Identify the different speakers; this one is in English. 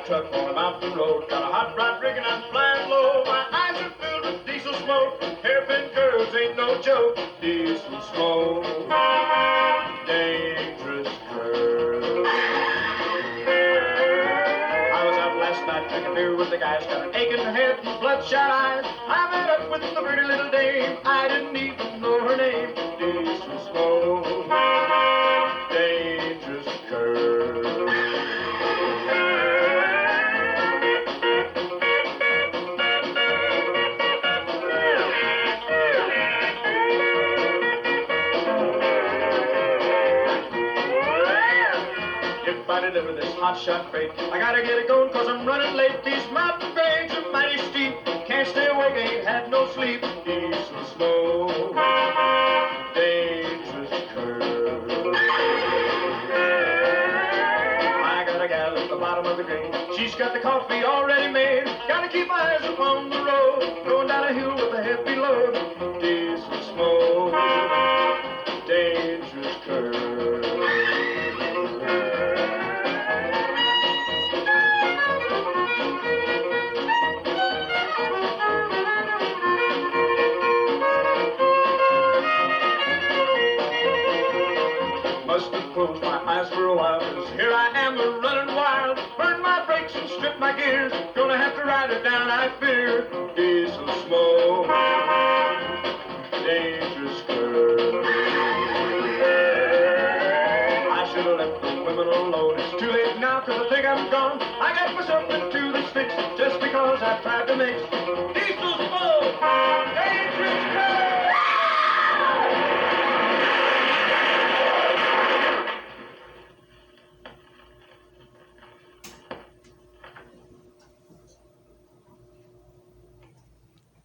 Speaker 1: that truck on a mountain road. Got a hot rod rig and I'm flying low. My eyes are filled with diesel smoke. Hairpin curves ain't no joke. Diesel smoke, dangerous curve. I was out last night drinking beer with the guys. Got an aching head and bloodshot eyes. I met up with the pretty little dame. I didn't even know her name. Diesel smoke, dangerous curve. If I deliver this hot shot freight, I gotta get it going cause I'm running late. These mountain grades are mighty steep. Can't stay awake, ain't had no sleep. Diesel smoke, dangerous curve. I got a gal at the bottom of the grade. She's got the coffee already made. Gotta keep eyes upon the road. Going down a hill with a heavy load. Diesel smoke, dangerous curve. Must have closed my eyes for a while, 'cause here I am running wild. Burn my brakes and strip my gears. Gonna have to ride her down, I fear. Diesel smoke, dangerous curve. I should have left the women alone. It's too late now 'cause I think I'm gone. I got myself into this fix just because I tried to mix.